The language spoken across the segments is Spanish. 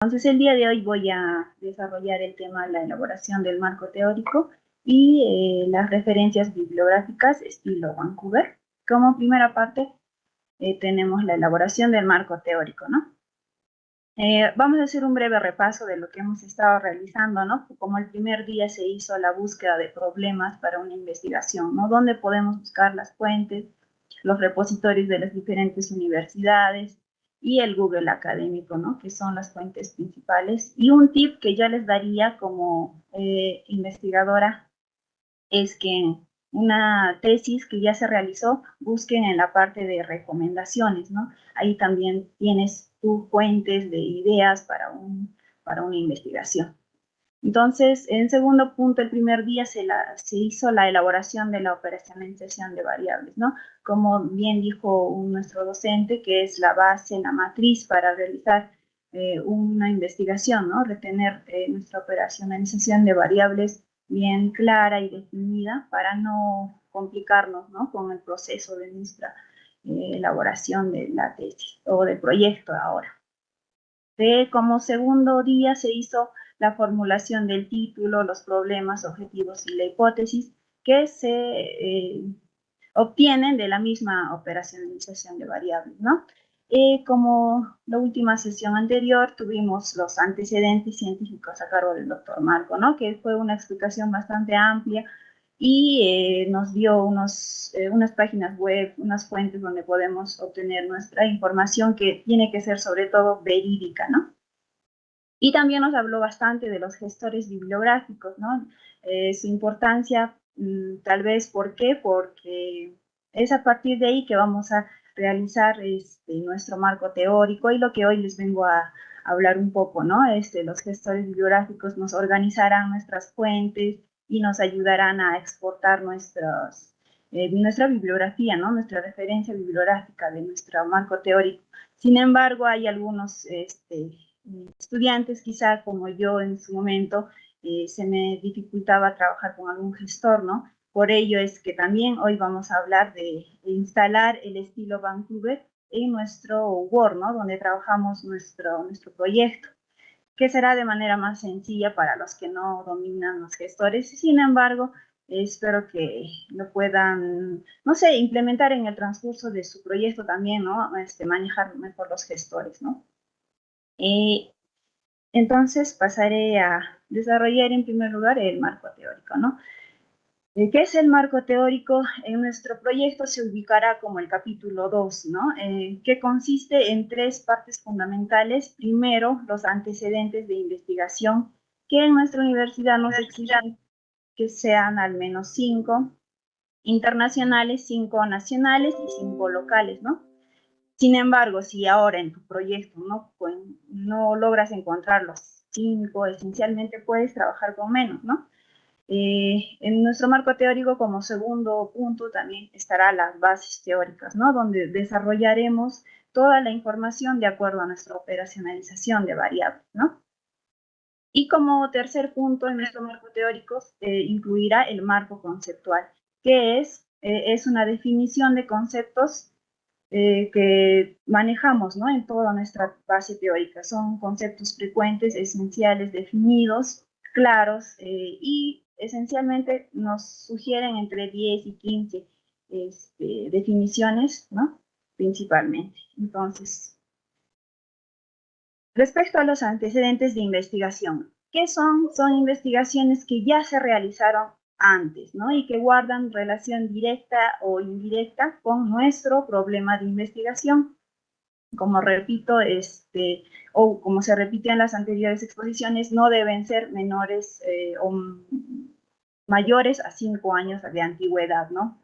Entonces, el día de hoy voy a desarrollar el tema de la elaboración del marco teórico y las referencias bibliográficas estilo Vancouver. Como primera parte, tenemos la elaboración del marco teórico, ¿no? Vamos a hacer un breve repaso de lo que hemos estado realizando, ¿no? Como el primer día se hizo la búsqueda de problemas para una investigación, ¿no? ¿Dónde podemos buscar las fuentes, los repositorios de las diferentes universidades y el Google académico, ¿no? Que son las fuentes principales. Y un tip que yo les daría como investigadora es que una tesis que ya se realizó, busquen en la parte de recomendaciones, ¿no? Ahí también tienes tus fuentes de ideas para una investigación. Entonces, en segundo punto, el primer día se hizo la elaboración de la operacionalización de variables, ¿no? Como bien dijo nuestro docente, que es la base, la matriz para realizar una investigación, ¿no? Retener nuestra operacionalización de variables bien clara y definida para no complicarnos, ¿no? Con el proceso de nuestra elaboración de la tesis o del proyecto ahora. Como segundo día se hizo la formulación del título, los problemas, objetivos y la hipótesis que se obtienen de la misma operacionalización de variables, ¿no? Como la última sesión anterior, tuvimos los antecedentes científicos a cargo del doctor Marco, ¿no? Que fue una explicación bastante amplia y nos dio unas páginas web, unas fuentes donde podemos obtener nuestra información que tiene que ser sobre todo verídica, ¿no? Y también nos habló bastante de los gestores bibliográficos, ¿no? Su importancia, tal vez, ¿por qué? Porque es a partir de ahí que vamos a realizar nuestro marco teórico y lo que hoy les vengo a hablar un poco, ¿no? Los gestores bibliográficos nos organizarán nuestras fuentes y nos ayudarán a exportar nuestra bibliografía, ¿no? Nuestra referencia bibliográfica de nuestro marco teórico. Sin embargo, hay algunos estudiantes, quizá como yo en su momento, se me dificultaba trabajar con algún gestor, ¿no? Por ello es que también hoy vamos a hablar de instalar el estilo Vancouver en nuestro Word, ¿no? Donde trabajamos nuestro proyecto, que será de manera más sencilla para los que no dominan los gestores. Sin embargo, espero que lo puedan, no sé, implementar en el transcurso de su proyecto también, ¿no? Manejar mejor los gestores, ¿no? Entonces pasaré a desarrollar en primer lugar el marco teórico, ¿no? ¿Qué es el marco teórico? En nuestro proyecto se ubicará como el capítulo 2, ¿no? Que consiste en tres partes fundamentales. Primero, los antecedentes de investigación, que en nuestra universidad nos exigen que sean al menos 5 internacionales, 5 nacionales y 5 locales, ¿no? Sin embargo, si ahora en tu proyecto no logras encontrar los 5, esencialmente puedes trabajar con menos, ¿no? En nuestro marco teórico, como segundo punto, también estará las bases teóricas, ¿no? Donde desarrollaremos toda la información de acuerdo a nuestra operacionalización de variables, ¿no? Y como tercer punto en nuestro marco teórico incluirá el marco conceptual, que es una definición de conceptos que manejamos, ¿no? En toda nuestra base teórica. Son conceptos frecuentes, esenciales, definidos, claros y esencialmente nos sugieren entre 10 y 15 definiciones, ¿no? Principalmente. Entonces, respecto a los antecedentes de investigación, ¿qué son? Son investigaciones que ya se realizaron antes, ¿no? Y que guardan relación directa o indirecta con nuestro problema de investigación. Como repito, o como se repite en las anteriores exposiciones, no deben ser menores o mayores a 5 años de antigüedad, ¿no?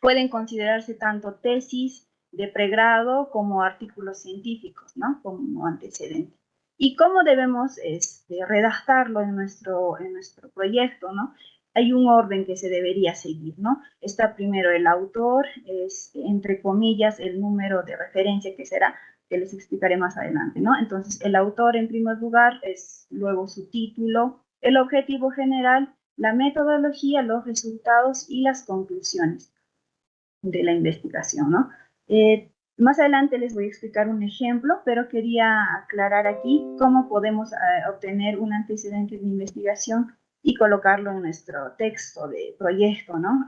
Pueden considerarse tanto tesis de pregrado como artículos científicos, ¿no? Como antecedente. ¿Y cómo debemos redactarlo en nuestro proyecto, ¿no? Hay un orden que se debería seguir, ¿no? Está primero el autor, entre comillas, el número de referencia que será, que les explicaré más adelante, ¿no? Entonces, el autor en primer lugar es luego su título, el objetivo general, la metodología, los resultados y las conclusiones de la investigación, ¿no? Más adelante les voy a explicar un ejemplo, pero quería aclarar aquí cómo podemos obtener un antecedente de investigación y colocarlo en nuestro texto de proyecto, ¿no?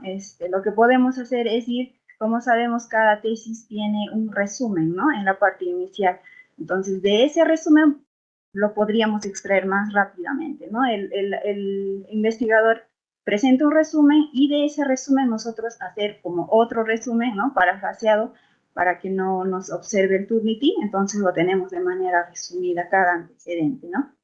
Lo que podemos hacer es ir, como sabemos, cada tesis tiene un resumen, ¿no? En la parte inicial. Entonces, de ese resumen lo podríamos extraer más rápidamente, ¿no? El investigador presenta un resumen y de ese resumen nosotros hacer como otro resumen, ¿no? Parafraseado para que no nos observe el Turnitin, entonces lo tenemos de manera resumida cada antecedente, ¿no?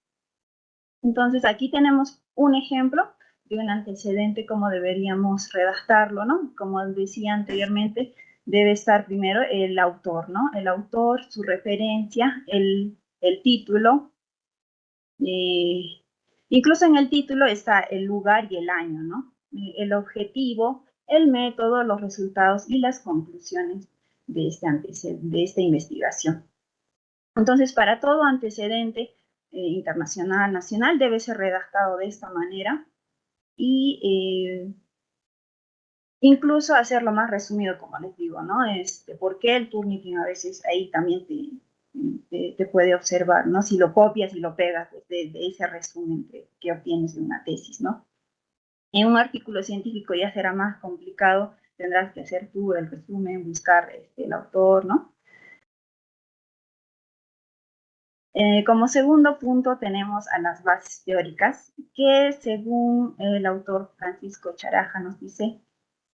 Entonces aquí tenemos un ejemplo de un antecedente, cómo deberíamos redactarlo, ¿no? Como decía anteriormente, debe estar primero el autor, ¿no? El autor, su referencia, el título, incluso en el título está el lugar y el año, ¿no? El objetivo, el método, los resultados y las conclusiones de esta investigación. Entonces, para todo antecedente internacional, nacional, debe ser redactado de esta manera y incluso hacerlo más resumido, como les digo, ¿no? ¿Por qué el Turnitin a veces ahí también te puede observar, ¿no? Si lo copias y lo pegas de ese resumen que obtienes de una tesis, ¿no? En un artículo científico ya será más complicado, tendrás que hacer tú el resumen, buscar el autor, ¿no? Como segundo punto tenemos a las bases teóricas, que según el autor Francisco Charaja nos dice,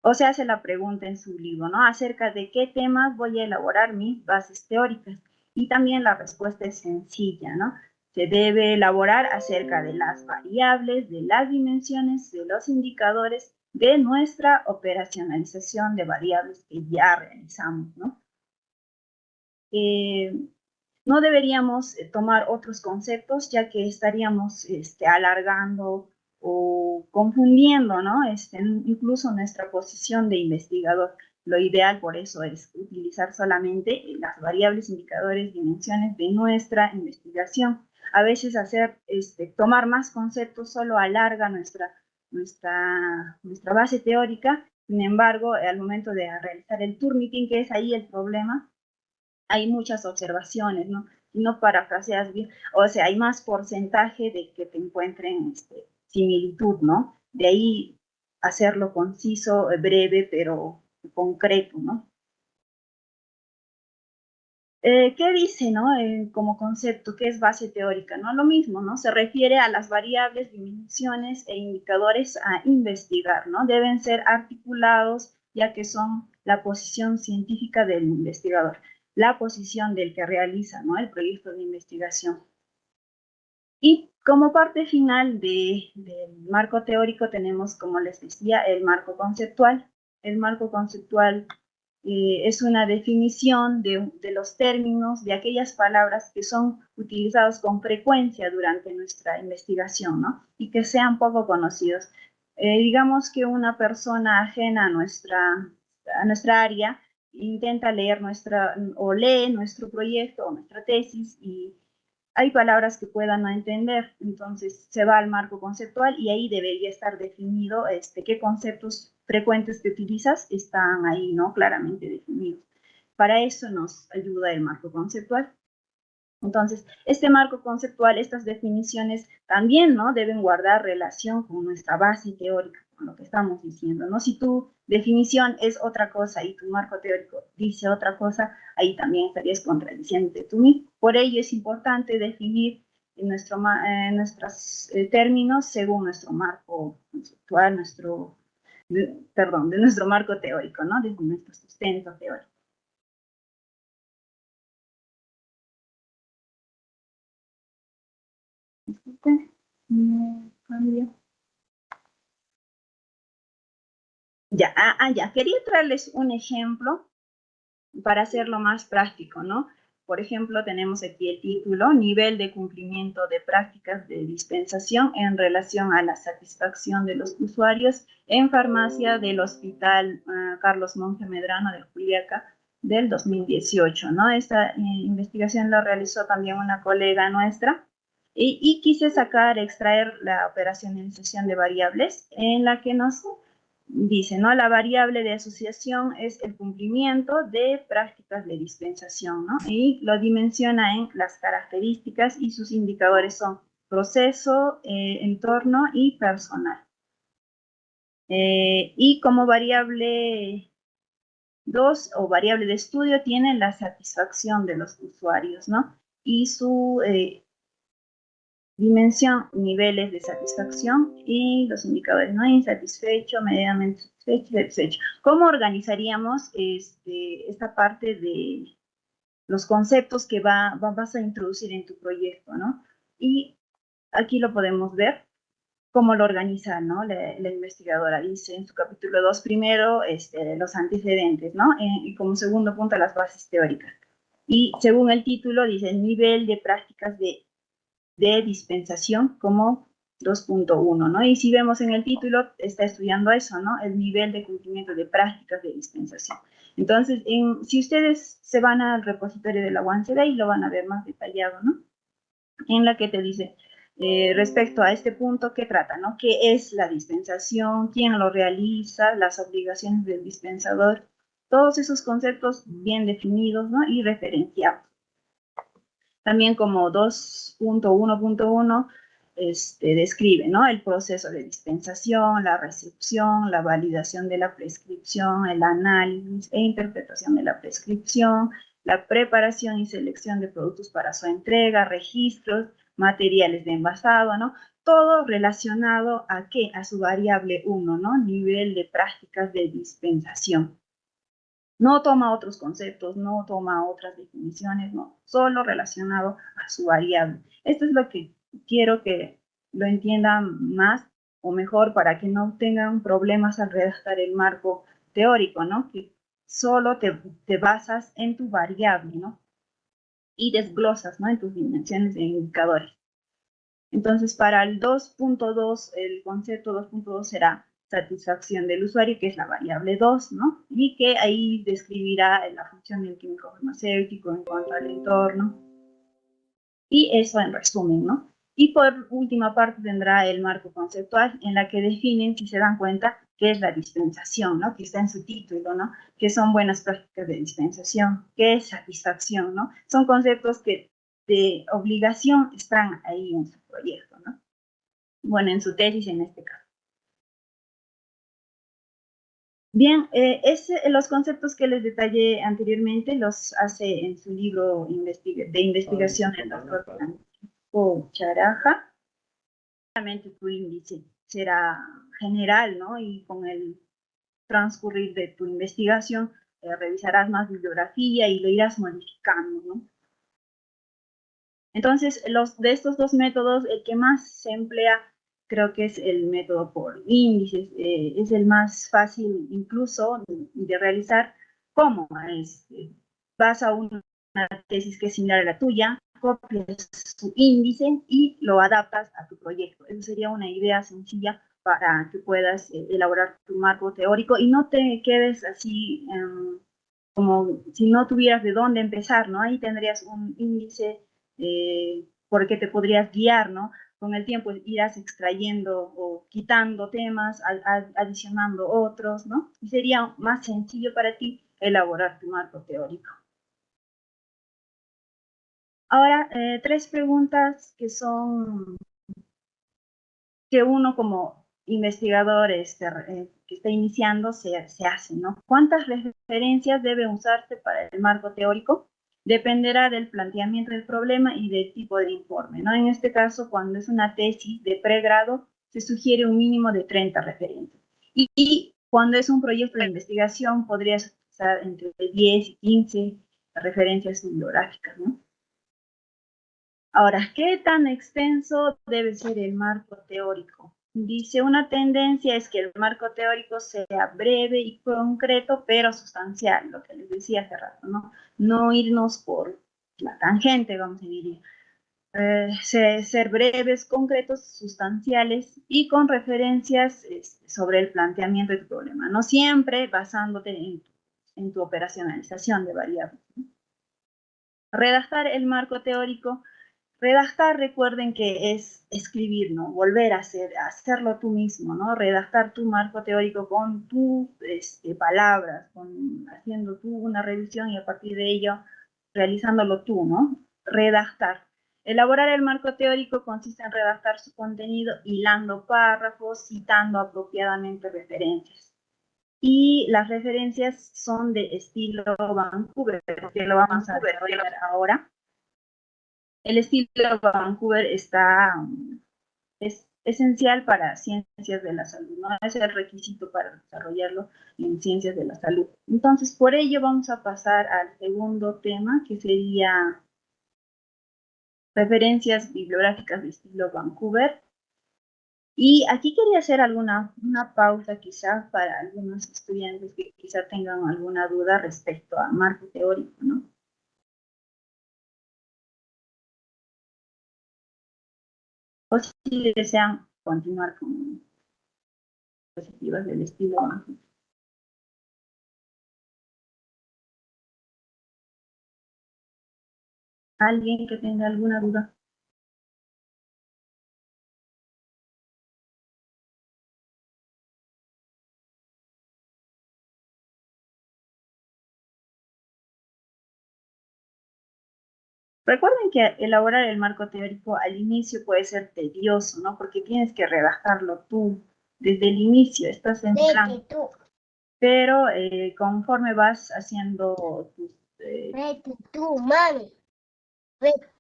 o se hace la pregunta en su libro, ¿no? Acerca de qué temas voy a elaborar mis bases teóricas. Y también la respuesta es sencilla, ¿no? Se debe elaborar acerca de las variables, de las dimensiones, de los indicadores, de nuestra operacionalización de variables que ya realizamos, ¿no? No deberíamos tomar otros conceptos, ya que estaríamos alargando o confundiendo, ¿no? Incluso nuestra posición de investigador. Lo ideal por eso es utilizar solamente las variables, indicadores, dimensiones de nuestra investigación. A veces tomar más conceptos solo alarga nuestra base teórica. Sin embargo, al momento de realizar el Turnitin, que es ahí el problema, hay muchas observaciones, ¿no? Si no parafraseas bien, o sea, hay más porcentaje de que te encuentren similitud, ¿no? De ahí hacerlo conciso, breve, pero concreto, ¿no? ¿Qué dice, no? Como concepto, ¿qué es base teórica? No lo mismo, ¿no? Se refiere a las variables, dimensiones e indicadores a investigar, ¿no? Deben ser articulados, ya que son la posición científica del investigador, la posición del que realiza, ¿no? El proyecto de investigación. Y como parte final del marco teórico tenemos, como les decía, el marco conceptual. El marco conceptual es una definición de los términos, de aquellas palabras que son utilizadas con frecuencia durante nuestra investigación, ¿no? Y que sean poco conocidos. Digamos que una persona ajena a nuestra área intenta leer o lee nuestro proyecto o nuestra tesis y hay palabras que puedan no entender, entonces se va al marco conceptual y ahí debería estar definido qué conceptos frecuentes que utilizas están ahí, ¿no? Claramente definidos. Para eso nos ayuda el marco conceptual. Entonces, este marco conceptual, estas definiciones también, ¿no? Deben guardar relación con nuestra base teórica, con lo que estamos diciendo, ¿no? Si tu definición es otra cosa y tu marco teórico dice otra cosa, ahí también estarías contradiciéndote tú mismo. Por ello es importante definir nuestros términos según nuestro marco conceptual, de nuestro marco teórico, ¿no? Desde nuestro sustento teórico. Cambio. Ya, quería traerles un ejemplo para hacerlo más práctico, ¿no? Por ejemplo, tenemos aquí el título, nivel de cumplimiento de prácticas de dispensación en relación a la satisfacción de los usuarios en farmacia del Hospital Carlos Monge Medrano de Juliaca del 2018, ¿no? Esta investigación la realizó también una colega nuestra y quise extraer la operacionalización de variables en la que nos dice, ¿no? La variable de asociación es el cumplimiento de prácticas de dispensación, ¿no? Y lo dimensiona en las características y sus indicadores son proceso, entorno y personal. Y como variable 2 o variable de estudio tiene la satisfacción de los usuarios, ¿no? Y su dimensión, niveles de satisfacción y los indicadores, ¿no? Insatisfecho, medianamente satisfecho, satisfecho. ¿Cómo organizaríamos esta parte de los conceptos que vas a introducir en tu proyecto, ¿no? Y aquí lo podemos ver, cómo lo organiza, ¿no? La investigadora dice en su capítulo 2, primero, los antecedentes, ¿no? Y como segundo punto, las bases teóricas. Y según el título, dice el nivel de prácticas de dispensación como 2.1, ¿no? Y si vemos en el título, está estudiando eso, ¿no? El nivel de cumplimiento de prácticas de dispensación. Entonces, si ustedes se van al repositorio de la OneCDA, lo van a ver más detallado, ¿no? En la que te dice, respecto a este punto, ¿qué trata, no? ¿Qué es la dispensación? ¿Quién lo realiza? Las obligaciones del dispensador. Todos esos conceptos bien definidos, ¿no? Y referenciados. También como 2.1.1 describe, ¿no? El proceso de dispensación, la recepción, la validación de la prescripción, el análisis e interpretación de la prescripción, la preparación y selección de productos para su entrega, registros, materiales de envasado, ¿no? Todo relacionado a ¿qué? A su variable 1, ¿no? Nivel de prácticas de dispensación. No toma otros conceptos, no toma otras definiciones, no, solo relacionado a su variable. Esto es lo que quiero que lo entiendan más o mejor para que no tengan problemas al redactar el marco teórico, ¿no? Que solo te basas en tu variable, ¿no? Y desglosas, ¿no? En tus dimensiones de indicadores. Entonces, para el 2.2, el concepto 2.2 será satisfacción del usuario, que es la variable 2, ¿no? Y que ahí describirá la función del químico farmacéutico en cuanto al entorno. Y eso en resumen, ¿no? Y por última parte tendrá el marco conceptual, en la que definen, si se dan cuenta, qué es la dispensación, ¿no? Que está en su título, ¿no? ¿Qué son buenas prácticas de dispensación? ¿Qué es satisfacción, no? Son conceptos que de obligación están ahí en su proyecto, ¿no? Bueno, en su tesis en este caso. Bien, los conceptos que les detallé anteriormente los hace en su libro de investigación el doctor Francisco Charaja. Realmente tu índice será general, ¿no? Y con el transcurrir de tu investigación revisarás más bibliografía y lo irás modificando, ¿no? Entonces, de estos dos métodos, el que más se emplea creo que es el método por índices, es el más fácil incluso de realizar. ¿Cómo? Vas a una tesis que es similar a la tuya, copias su índice y lo adaptas a tu proyecto. Esa sería una idea sencilla para que puedas elaborar tu marco teórico y no te quedes así como si no tuvieras de dónde empezar, ¿no? Ahí tendrías un índice por el que te podrías guiar, ¿no? Con el tiempo irás extrayendo o quitando temas, adicionando otros, ¿no? Y sería más sencillo para ti elaborar tu marco teórico. Ahora, tres preguntas que uno como investigador que está iniciando se hace, ¿no? ¿Cuántas referencias debe usarse para el marco teórico? Dependerá del planteamiento del problema y del tipo de informe, ¿no? En este caso, cuando es una tesis de pregrado, se sugiere un mínimo de 30 referencias. Y cuando es un proyecto de investigación, podrías usar entre 10 y 15 referencias bibliográficas, ¿no? Ahora, ¿qué tan extenso debe ser el marco teórico? Dice, una tendencia es que el marco teórico sea breve y concreto, pero sustancial, lo que les decía hace rato, ¿no? No irnos por la tangente, vamos a decir. Ser breves, concretos, sustanciales y con referencias sobre el planteamiento del problema, no siempre basándote en tu operacionalización de variables. Redactar el marco teórico Redactar, recuerden que es escribir, ¿no? Volver a hacerlo tú mismo, ¿no? Redactar tu marco teórico con tus palabras, haciendo tú una revisión y a partir de ello realizándolo tú, ¿no? Redactar. Elaborar el marco teórico consiste en redactar su contenido hilando párrafos, citando apropiadamente referencias. Y las referencias son de estilo Vancouver, que lo vamos a desarrollar ahora. El estilo Vancouver es esencial para ciencias de la salud, ¿no? Es el requisito para desarrollarlo en ciencias de la salud. Entonces, por ello vamos a pasar al segundo tema, que sería referencias bibliográficas de estilo Vancouver. Y aquí quería hacer una pausa quizás para algunos estudiantes que quizá tengan alguna duda respecto al marco teórico, ¿no? O si desean continuar con diapositivas del estilo Vancouver. ¿Alguien que tenga alguna duda? Recuerden que elaborar el marco teórico al inicio puede ser tedioso, ¿no? Porque tienes que redactarlo tú desde el inicio, estás en plan. Pero conforme vas haciendo tus... Vete tú, mami. Vete.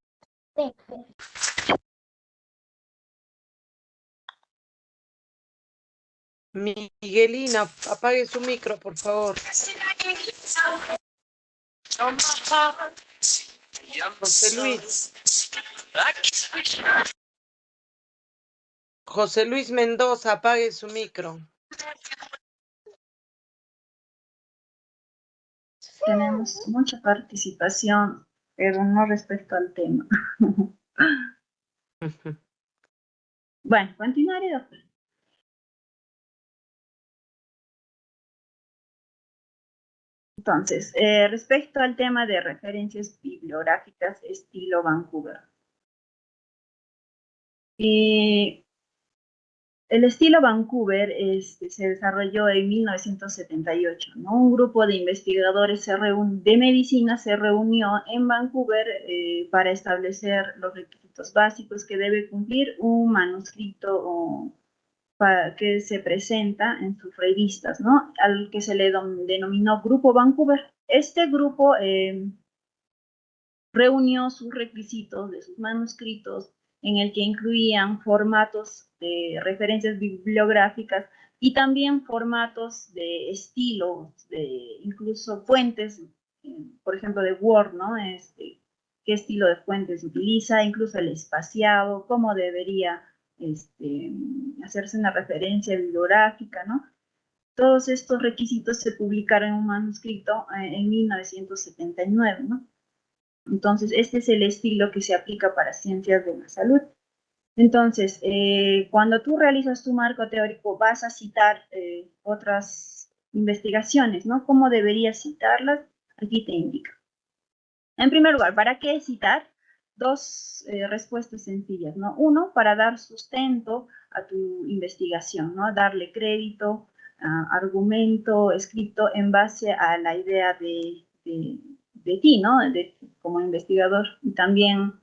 Miguelina, apague su micro, por favor. José Luis. José Luis Mendoza, apague su micro. Tenemos mucha participación, pero no respecto al tema. Bueno, continuaré, doctor. Entonces, respecto al tema de referencias bibliográficas estilo Vancouver. El estilo Vancouver se desarrolló en 1978, ¿no? Un grupo de investigadores de medicina se reunió en Vancouver para establecer los requisitos básicos que debe cumplir un manuscrito que se presenta en sus revistas, ¿no? Al que se le denominó Grupo Vancouver. Este grupo reunió sus requisitos de sus manuscritos en el que incluían formatos de referencias bibliográficas y también formatos de estilos, incluso fuentes, por ejemplo, de Word, ¿no? Qué estilo de fuentes se utiliza, incluso el espaciado, cómo debería hacerse una referencia bibliográfica, ¿no? Todos estos requisitos se publicaron en un manuscrito en 1979, ¿no? Entonces, este es el estilo que se aplica para ciencias de la salud. Entonces, cuando tú realizas tu marco teórico, vas a citar otras investigaciones, ¿no? ¿Cómo deberías citarlas? Aquí te indica. En primer lugar, ¿para qué citar? Dos respuestas sencillas, ¿no? Uno, para dar sustento a tu investigación, ¿no? Darle crédito, argumento escrito en base a la idea de ti, ¿no? Como investigador y también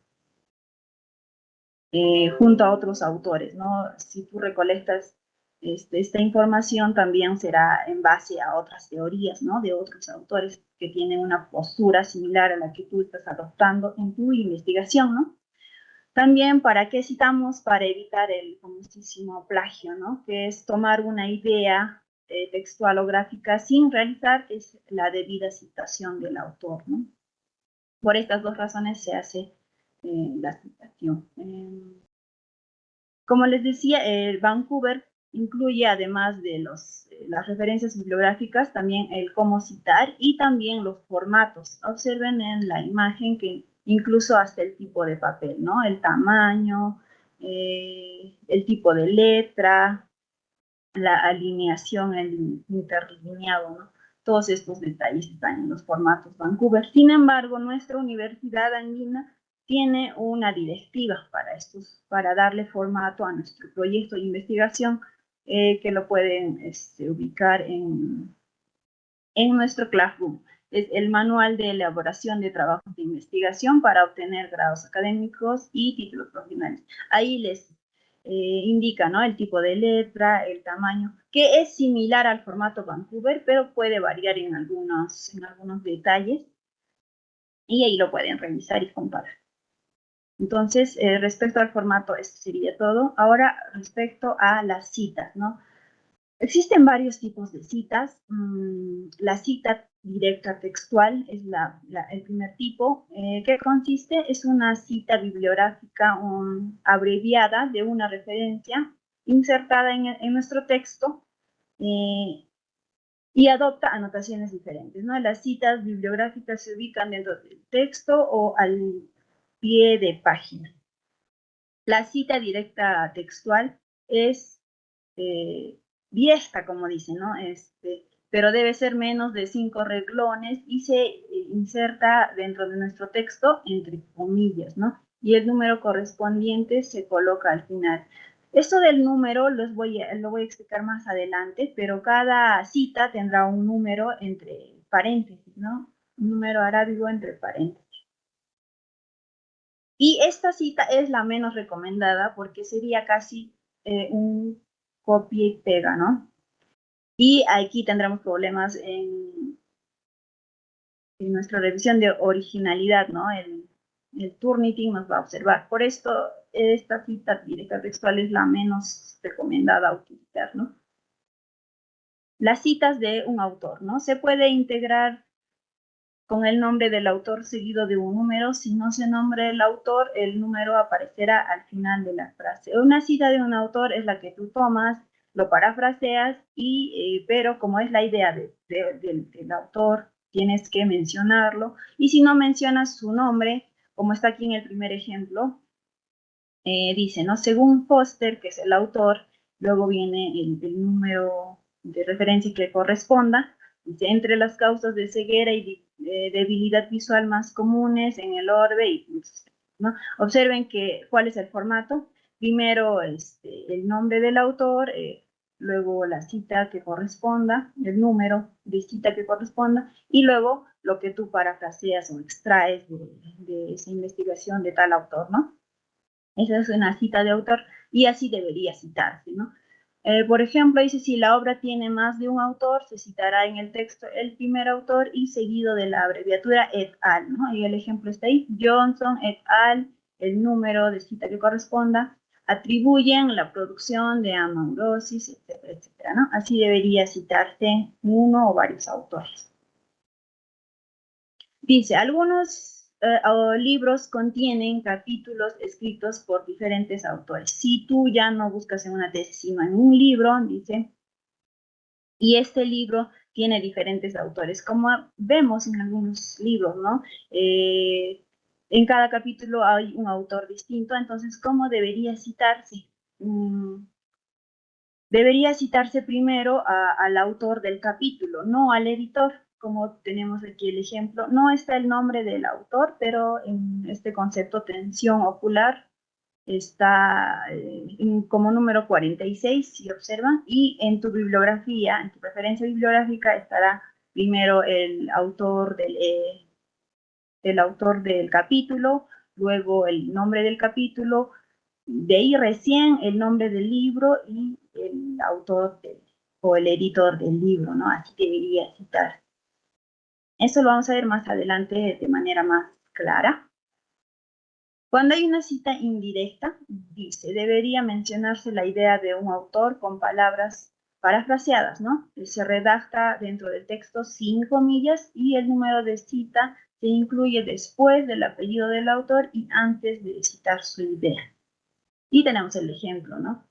junto a otros autores, ¿no? Si tú recolectas esta información, también será en base a otras teorías, ¿no? De otros autores que tienen una postura similar a la que tú estás adoptando en tu investigación, ¿no? También, ¿para qué citamos? Para evitar el famosísimo plagio, ¿no? Que es tomar una idea textual o gráfica sin realizar la debida citación del autor, ¿no? Por estas dos razones se hace la citación. Como les decía, el Vancouver incluye, además de las referencias bibliográficas, también el cómo citar y también los formatos. Observen en la imagen que incluso hasta el tipo de papel, ¿no? El tamaño, el tipo de letra, la alineación, el interlineado, ¿no? Todos estos detalles están en los formatos Vancouver. Sin embargo, nuestra Universidad Andina tiene una directiva para estos, para darle formato a nuestro proyecto de investigación, que lo pueden ubicar en nuestro Classroom. Es el manual de elaboración de trabajos de investigación para obtener grados académicos y títulos profesionales. Ahí les indica, ¿no?, el tipo de letra, el tamaño, que es similar al formato Vancouver, pero puede variar en algunos detalles, y ahí lo pueden revisar y comparar. Entonces, respecto al formato, esto sería todo. Ahora, respecto a las citas, ¿no? Existen varios tipos de citas. La cita directa textual es el primer tipo. ¿Qué consiste? Es una cita bibliográfica abreviada de una referencia insertada en nuestro texto, y adopta anotaciones diferentes, ¿no? Las citas bibliográficas se ubican dentro del texto o al pie de página. La cita directa textual es diestra, como dicen, ¿no? Pero debe ser menos de 5 renglones y se inserta dentro de nuestro texto entre comillas, ¿no? Y el número correspondiente se coloca al final. Esto del número lo voy a explicar más adelante, pero cada cita tendrá un número entre paréntesis, ¿no? Un número arábigo entre paréntesis. Y esta cita es la menos recomendada porque sería casi un copia y pega, ¿no? Y aquí tendremos problemas en nuestra revisión de originalidad, ¿no? El Turnitin nos va a observar. Por esto, esta cita directa textual es la menos recomendada a utilizar, ¿no? Las citas de un autor, ¿no? Se puede integrar con el nombre del autor seguido de un número. Si no se nombra el autor, el número aparecerá al final de la frase. Una cita de un autor es la que tú tomas, lo parafraseas, pero como es la idea del autor, tienes que mencionarlo. Y si no mencionas su nombre, como está aquí en el primer ejemplo, dice, ¿no? Según Foster, que es el autor, luego viene el número de referencia que corresponda. Dice, entre las causas de ceguera y debilidad visual más comunes en el orbe, ¿no? Observen cuál es el formato. Primero el nombre del autor, luego la cita que corresponda, el número de cita que corresponda, y luego lo que tú parafraseas o extraes de esa investigación de tal autor, ¿no? Esa es una cita de autor y así debería citarse, ¿no? Por ejemplo, dice, si la obra tiene más de un autor, se citará en el texto el primer autor y seguido de la abreviatura et al, ¿no? Y el ejemplo está ahí, Johnson et al, el número de cita que corresponda, atribuyen la producción de Amaurosis, etcétera, etcétera, ¿no? Así debería citarse uno o varios autores. Dice, algunos libros contienen capítulos escritos por diferentes autores. Si tú ya no buscas en una tesis, sino en un libro, dice, y este libro tiene diferentes autores, como vemos en algunos libros, ¿no? En cada capítulo hay un autor distinto, entonces, ¿cómo debería citarse? Debería citarse primero al autor del capítulo, no al editor, como tenemos aquí el ejemplo. No está el nombre del autor, pero en este concepto tensión ocular está como número 46, si observan, y en tu bibliografía, en tu referencia bibliográfica, estará primero el autor del capítulo, luego el nombre del capítulo, de ahí recién el nombre del libro y el autor o el editor del libro, ¿no? Así debería citar. Eso lo vamos a ver más adelante de manera más clara. Cuando hay una cita indirecta, dice, debería mencionarse la idea de un autor con palabras parafraseadas, ¿no? Se redacta dentro del texto sin comillas y el número de cita se incluye después del apellido del autor y antes de citar su idea. Y tenemos el ejemplo, ¿no?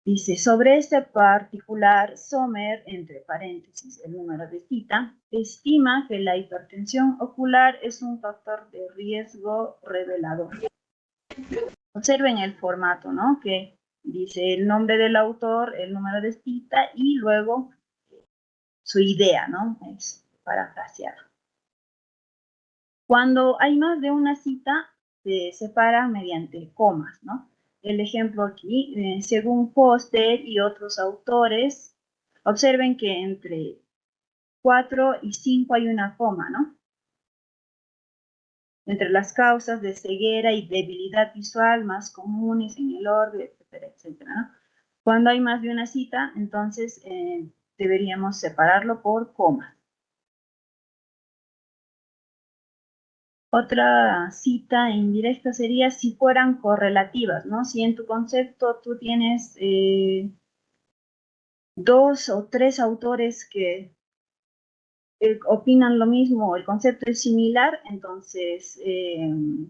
Dice, sobre este particular, Sommer, entre paréntesis, el número de cita, estima que la hipertensión ocular es un factor de riesgo revelador. Observen el formato, ¿no? Que dice el nombre del autor, el número de cita y luego su idea, ¿no? Es parafraseado. Cuando hay más de una cita, se separan mediante comas, ¿no? El ejemplo aquí, según Foster y otros autores, observen que entre 4 y 5 hay una coma, ¿no? Entre las causas de ceguera y debilidad visual más comunes en el orbe, etcétera, etcétera, ¿no? Cuando hay más de una cita, entonces deberíamos separarlo por comas. Otra cita indirecta sería si fueran correlativas, ¿no? Si en tu concepto tú tienes 2 o 3 autores que opinan lo mismo, el concepto es similar, entonces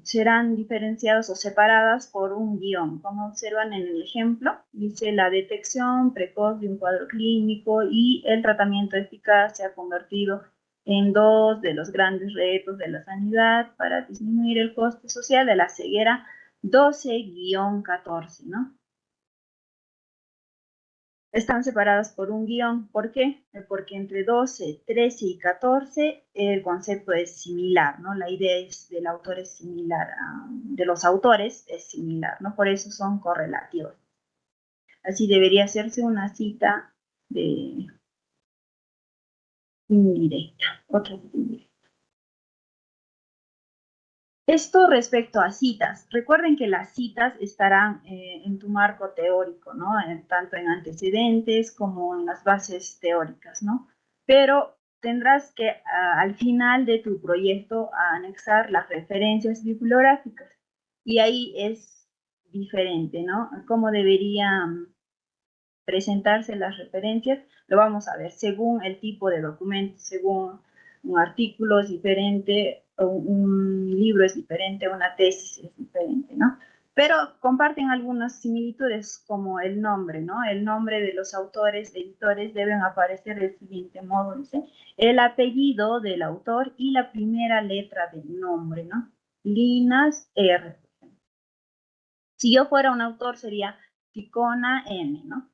serán diferenciados o separadas por un guión. Como observan en el ejemplo, dice la detección precoz de un cuadro clínico y el tratamiento eficaz se ha convertido en dos de los grandes retos de la sanidad para disminuir el coste social de la ceguera 12-14, ¿no? Están separadas por un guión. ¿Por qué? Porque entre 12, 13 y 14 el concepto es similar, ¿no? La idea del autor es similar, de los autores es similar, ¿no? Por eso son correlativos. Así debería hacerse una cita de indirecta, otra indirecta. Esto respecto a citas. Recuerden que las citas estarán en tu marco teórico, ¿no? Tanto en antecedentes como en las bases teóricas, ¿no? Pero tendrás que al final de tu proyecto anexar las referencias bibliográficas. Y ahí es diferente, ¿no? Cómo deberían presentarse las referencias, lo vamos a ver según el tipo de documento, según un artículo es diferente, un libro es diferente, una tesis es diferente, ¿no? Pero comparten algunas similitudes como el nombre, ¿no? El nombre de los autores, editores deben aparecer del siguiente modo, dice, el apellido del autor y la primera letra del nombre, ¿no? Linas R. Si yo fuera un autor sería Ticona M, ¿no?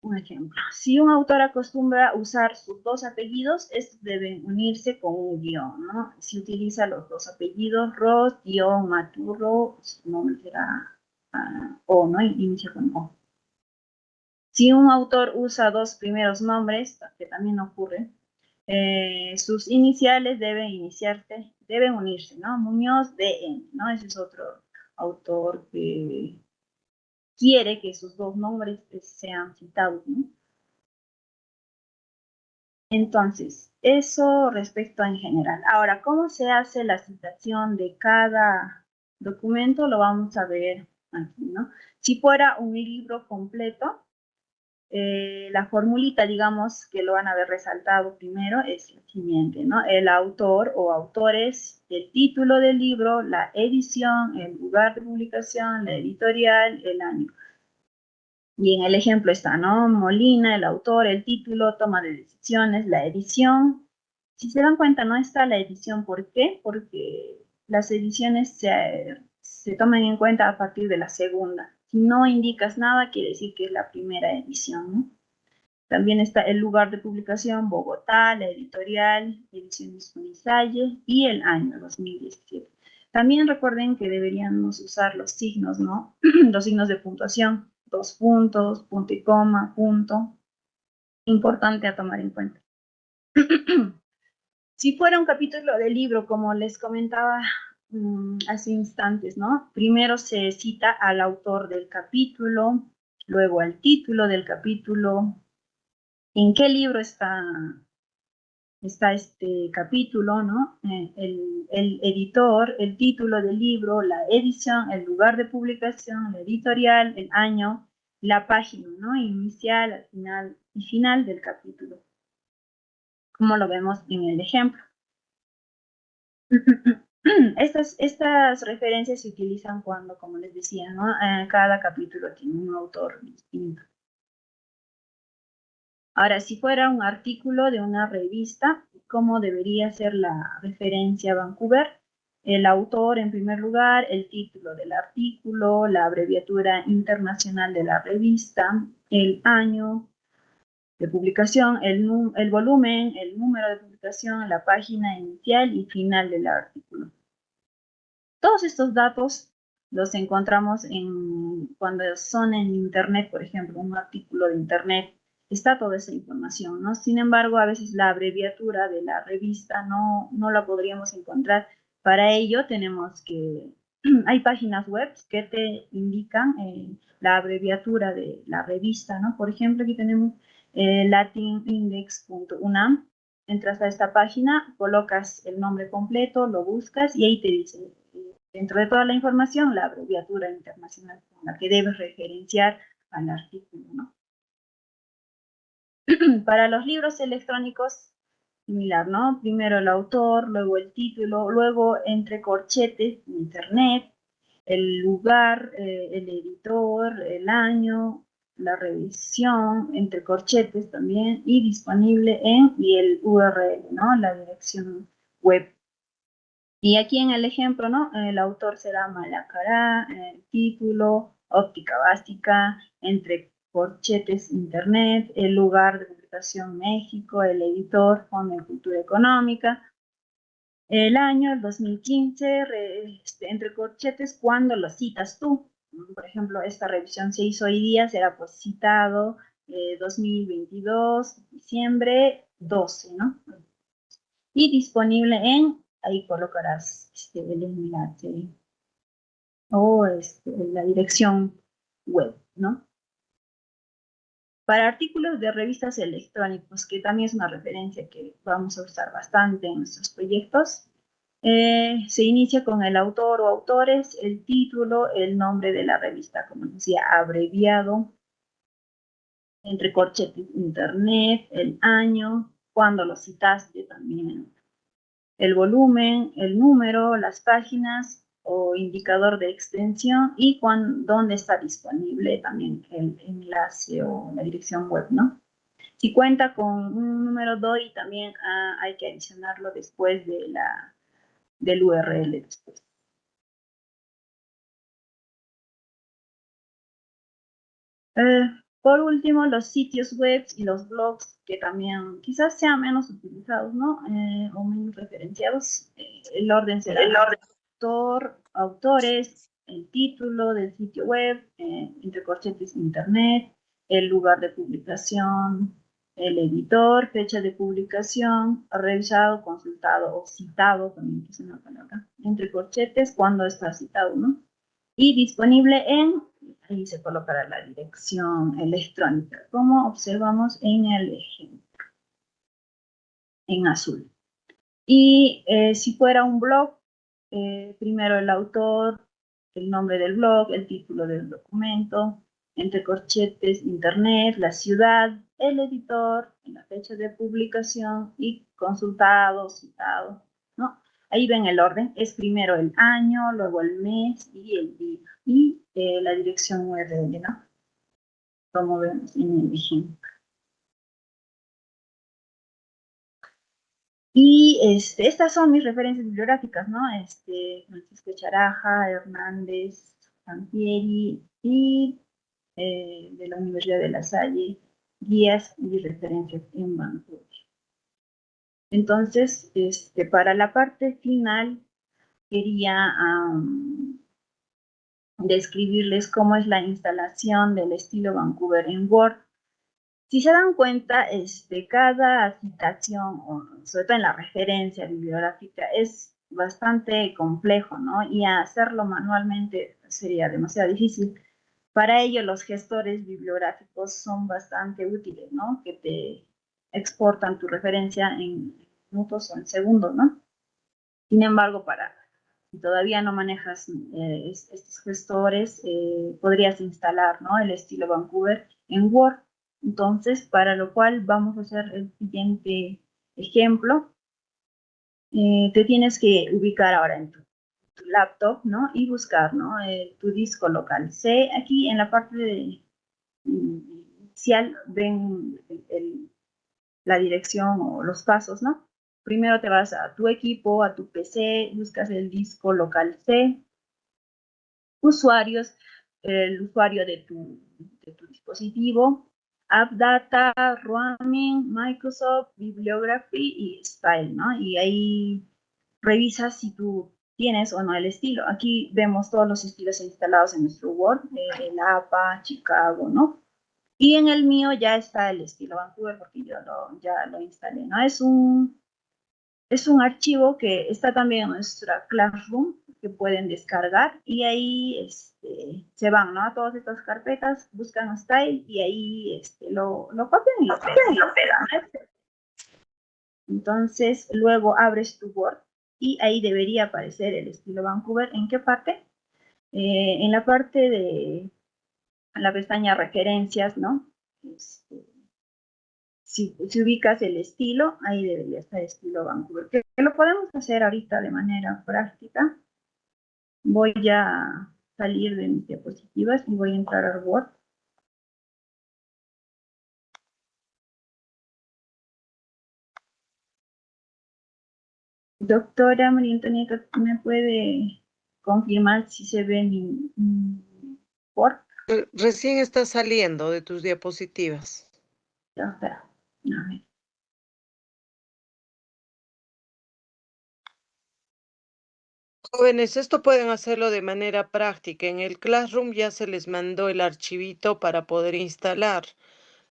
Un ejemplo, si un autor acostumbra a usar sus dos apellidos, estos deben unirse con un guión, ¿no? Si utiliza los dos apellidos, Ross, Maturro, su nombre será O, ¿no? Inicia con O. Si un autor usa dos primeros nombres, que también ocurre, sus iniciales deben unirse, ¿no? Muñoz DM, ¿no? Ese es otro autor que quiere que sus dos nombres sean citados, ¿no? Entonces, eso respecto en general. Ahora, ¿cómo se hace la citación de cada documento? Lo vamos a ver aquí, ¿no? Si fuera un libro completo, la formulita, digamos, que lo van a ver resaltado primero es la siguiente, ¿no? El autor o autores, el título del libro, la edición, el lugar de publicación, la editorial, el año. Y en el ejemplo está, ¿no? Molina, el autor, el título, toma de decisiones, la edición. Si se dan cuenta, no está la edición. ¿Por qué? Porque las ediciones se toman en cuenta a partir de la segunda. Si no indicas nada, quiere decir que es la primera edición, ¿no? También está el lugar de publicación, Bogotá, la editorial, Ediciones Unisalle y el año 2017. También recuerden que deberíamos usar los signos, ¿no? Los signos de puntuación, 2 puntos, punto y coma, punto. Importante a tomar en cuenta. Si fuera un capítulo del libro, como les comentaba hace instantes, ¿no? Primero se cita al autor del capítulo, luego al título del capítulo, en qué libro está este capítulo, ¿no? El editor, el título del libro, la edición, el lugar de publicación, la editorial, el año, la página, ¿no? Inicial, al final y final del capítulo, como lo vemos en el ejemplo. Estas referencias se utilizan cuando, como les decía, ¿no? Cada capítulo tiene un autor distinto. Ahora, si fuera un artículo de una revista, ¿cómo debería ser la referencia a Vancouver? El autor en primer lugar, el título del artículo, la abreviatura internacional de la revista, el año de publicación, el volumen, el número de publicación, la página inicial y final del artículo. Todos estos datos los encontramos cuando son en Internet, por ejemplo, un artículo de Internet, está toda esa información, ¿no? Sin embargo, a veces la abreviatura de la revista no la podríamos encontrar. Para ello tenemos que, hay páginas web que te indican la abreviatura de la revista, ¿no? Por ejemplo, aquí tenemos latinindex.unam. Entras a esta página, colocas el nombre completo, lo buscas y ahí te dice, dentro de toda la información, la abreviatura internacional con la que debes referenciar al artículo, ¿no? Para los libros electrónicos, similar, ¿no? Primero el autor, luego el título, luego entre corchetes, internet, el lugar, el editor, el año, la revisión, entre corchetes también, y disponible y el URL, ¿no? La dirección web. Y aquí en el ejemplo, ¿no? El autor será Malacará, el título, óptica básica, entre corchetes internet, el lugar de publicación México, el editor, Fondo de Cultura Económica, el año, el 2015, entre corchetes, cuando lo citas tú. Por ejemplo, esta revisión se hizo hoy día, será pues citado 2022, diciembre 12, ¿no? Y disponible ahí colocarás el enlace o la dirección web, ¿no? Para artículos de revistas electrónicos, que también es una referencia que vamos a usar bastante en nuestros proyectos, se inicia con el autor o autores, el título, el nombre de la revista, como decía, abreviado, entre corchetes internet, el año, cuando lo citaste también, el volumen, el número, las páginas o indicador de extensión y dónde está disponible también el enlace o la dirección web, ¿no? Si cuenta con un número DOI, también hay que adicionarlo después del URL después. Por último, los sitios web y los blogs, que también quizás sean menos utilizados, ¿no? O menos referenciados. El orden será autor, autores, el título del sitio web, entre corchetes internet, el lugar de publicación, el editor, fecha de publicación, revisado, consultado o citado, también es una palabra, entre corchetes, cuando está citado, ¿no? Y disponible ahí se colocará la dirección electrónica, como observamos en el ejemplo, en azul. Y si fuera un blog, primero el autor, el nombre del blog, el título del documento, entre corchetes, internet, la ciudad, el editor, la fecha de publicación y consultado, citado, ¿no? Ahí ven el orden, es primero el año, luego el mes y el día, y la dirección URL, ¿no? Como vemos en el ejemplo. Y estas son mis referencias bibliográficas, ¿no? Francisco Charaja, Hernández, Sampieri y de la Universidad de La Salle, guías y referencias en Vancouver. Entonces, para la parte final, quería describirles cómo es la instalación del estilo Vancouver en Word. Si se dan cuenta, cada citación, sobre todo en la referencia bibliográfica, es bastante complejo, ¿no? Y hacerlo manualmente sería demasiado difícil. Para ello, los gestores bibliográficos son bastante útiles, ¿no? Que te exportan tu referencia en minutos o en segundos, ¿no? Sin embargo, si todavía no manejas estos gestores, podrías instalar, ¿no? El estilo Vancouver en Word. Entonces, para lo cual vamos a hacer el siguiente ejemplo. Te tienes que ubicar ahora en tu laptop, ¿no? Y buscar, ¿no? Tu disco local. Aquí en la parte inicial ven la dirección o los pasos, ¿no? Primero te vas a tu equipo, a tu PC, buscas el disco local C, usuarios, el usuario de tu dispositivo, AppData, Roaming, Microsoft, Bibliography y Style, ¿no? Y ahí revisas si tu tienes o no el estilo. Aquí vemos todos los estilos instalados en nuestro Word, el APA, Chicago, ¿no? Y en el mío ya está el estilo Vancouver porque ya lo instalé, ¿no? Es un archivo que está también en nuestra Classroom que pueden descargar y ahí se van, ¿no? A todas estas carpetas, buscan Style y ahí lo copian y lo pegan, ¿no? Entonces, luego abres tu Word y ahí debería aparecer el estilo Vancouver. ¿En qué parte? En la parte de la pestaña referencias, ¿no? Si ubicas el estilo, ahí debería estar estilo Vancouver. Que lo podemos hacer ahorita de manera práctica. Voy a salir de mis diapositivas y voy a entrar al Word. Doctora María Antonieta, ¿me puede confirmar si se ve mi Word? Recién está saliendo de tus diapositivas. Ya, espera. A ver. Jóvenes, esto pueden hacerlo de manera práctica. En el Classroom ya se les mandó el archivito para poder instalar.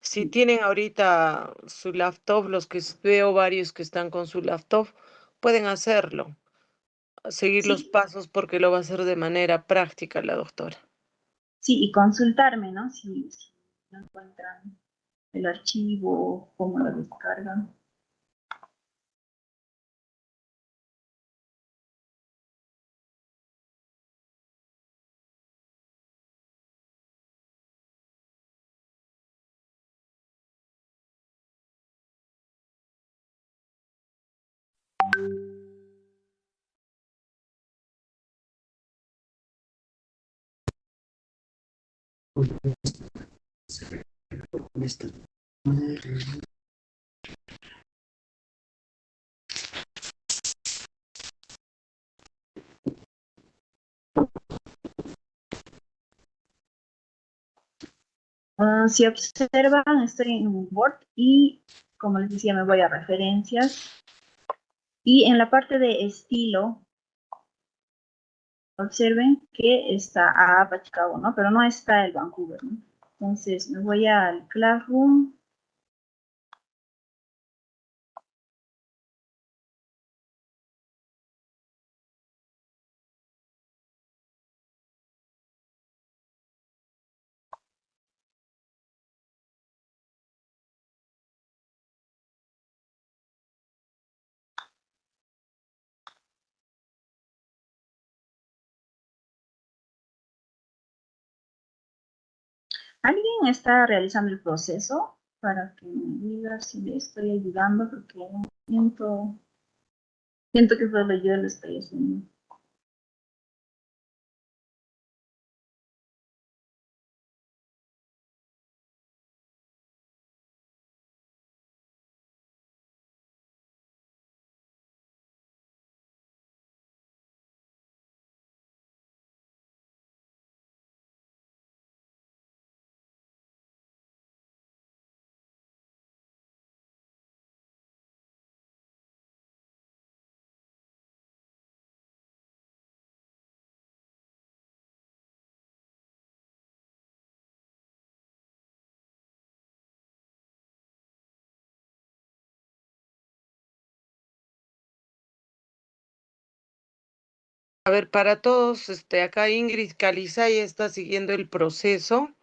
Si tienen ahorita su laptop, los que veo varios que están con su laptop, pueden hacerlo, seguir los Sí, pasos porque lo va a hacer de manera práctica la doctora. sí, y consultarme, ¿no? Si no encuentran el archivo, cómo lo descargan. Si observan, estoy en un Word y, como les decía, me voy a referencias. Y en la parte de estilo, observen que está APA Chicago, ¿no? Pero no está el Vancouver, ¿no? Entonces, me voy al Classroom. ¿Alguien está realizando el proceso para que me diga si le estoy ayudando? Porque siento que solo yo lo estoy haciendo. A ver, para todos, acá Ingrid Calizay está siguiendo el proceso.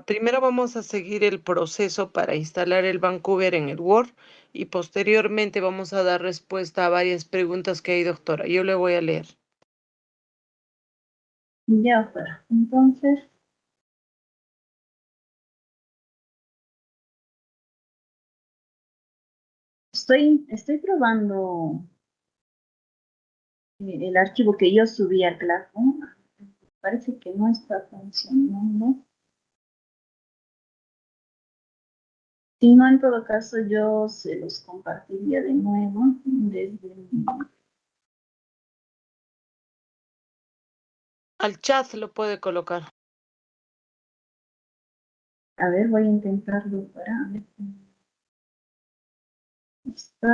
Primero vamos a seguir el proceso para instalar el Vancouver en el Word y posteriormente vamos a dar respuesta a varias preguntas que hay, doctora. Yo le voy a leer. Ya, fuera. Entonces, estoy probando el archivo que yo subí al Classroom. Parece que no está funcionando. Si no, en todo caso, yo se los compartiría de nuevo desde Al chat lo puede colocar. A ver, voy a intentarlo para ver. Está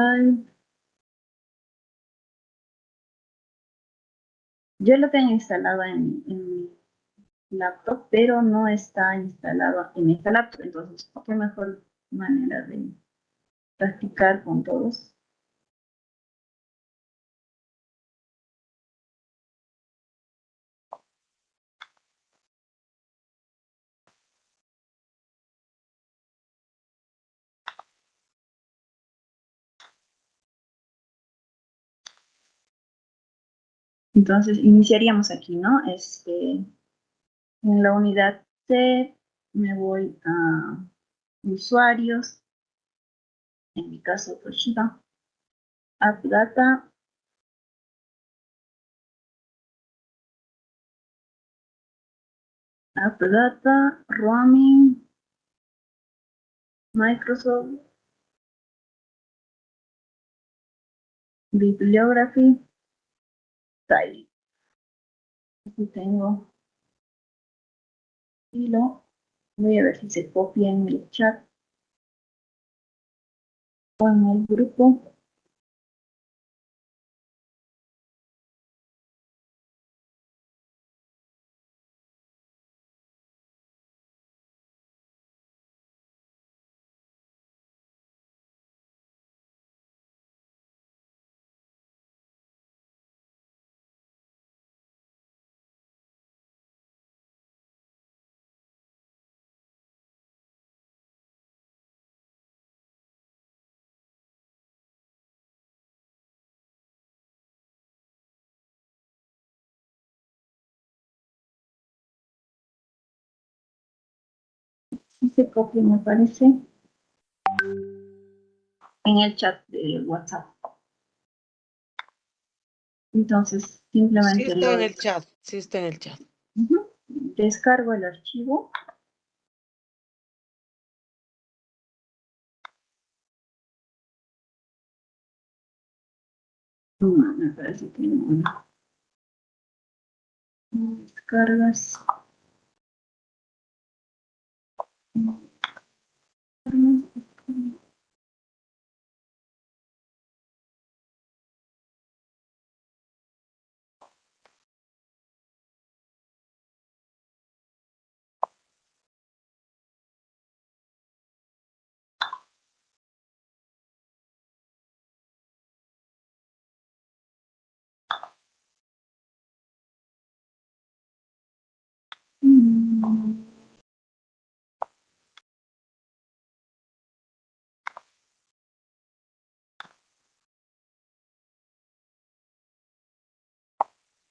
Yo lo tengo instalado en mi laptop, pero no está instalado en esta laptop. Entonces, qué mejor manera de practicar con todos. Entonces, iniciaríamos aquí, ¿no? En la unidad C me voy a usuarios, en mi caso Toshiba, App Data, Roaming, Microsoft, Bibliography, Style. Aquí tengo hilo. Voy a ver si se copia en el chat o en el grupo. Si se copia, me parece, en el chat de WhatsApp. Entonces, Sí simplemente está en el chat, sí está en el chat. descargo el archivo. Me parece que no. Descargas. Mm,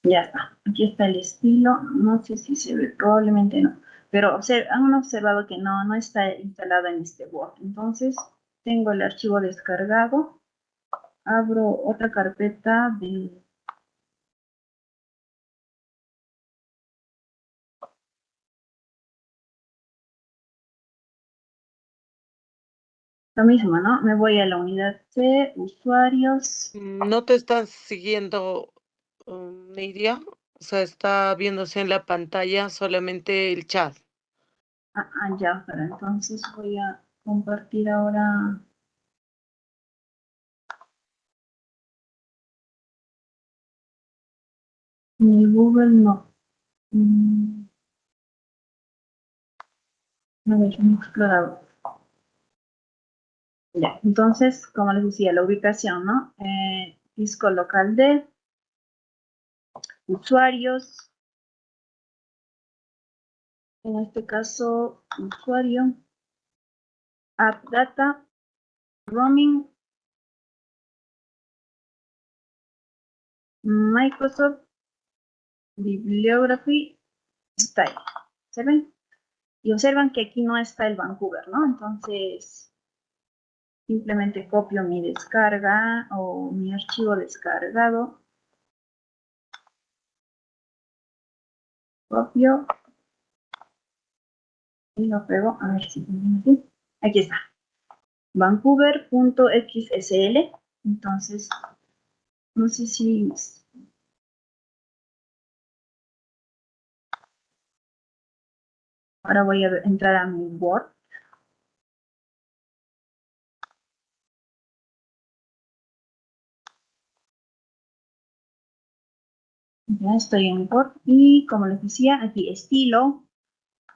Ya está. Aquí está el estilo. No sé si se ve, probablemente no. Pero han observado que no está instalado en este Word. Entonces, tengo el archivo descargado. Abro otra carpeta de lo mismo, ¿no? Me voy a la unidad C, usuarios. No te están siguiendo, Nidia. O sea, está viéndose en la pantalla solamente el chat. Ya, pero entonces voy a compartir ahora mi Google, no. A ver, un explorador. Ya, entonces, como les decía, la ubicación, ¿no? Disco local de usuarios, en este caso, usuario, app data, roaming, Microsoft, bibliography, style. ¿Se ven? Y observan que aquí no está el Vancouver, ¿no? Entonces, simplemente copio mi descarga o mi archivo descargado. Copio y lo pego. A ver si funciona así. Aquí está. Vancouver.xsl. Entonces, no sé si... Ahora voy a entrar a mi Word. Ya estoy en Word y como les decía, aquí estilo,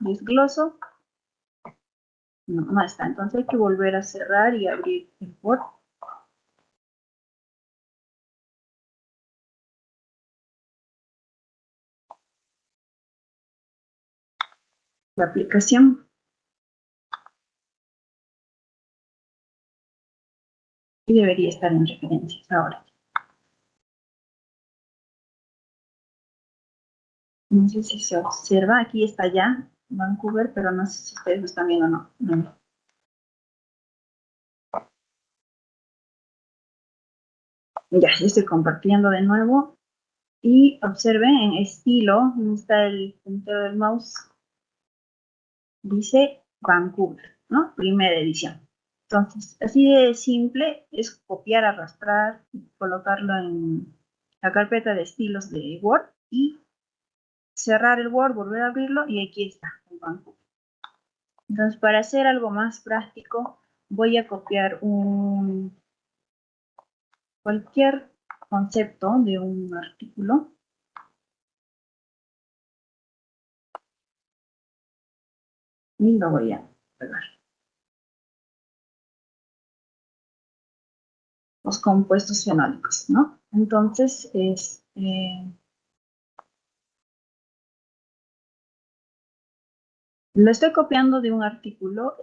desgloso, no está. Entonces hay que volver a cerrar y abrir el Word. La aplicación. Y debería estar en referencias ahora. No sé si se observa, aquí está ya Vancouver, pero no sé si ustedes lo están viendo o no. No. Ya, estoy compartiendo de nuevo. Y observen en estilo, donde está el puntero del mouse, dice Vancouver, ¿no? Primera edición. Entonces, así de simple es copiar, arrastrar, colocarlo en la carpeta de estilos de Word y cerrar el Word, volver a abrirlo y aquí está el Vancouver. Entonces, para hacer algo más práctico, voy a copiar cualquier concepto de un artículo. Y lo voy a pegar. Los compuestos fenólicos, ¿no? Entonces, lo estoy copiando de un artículo.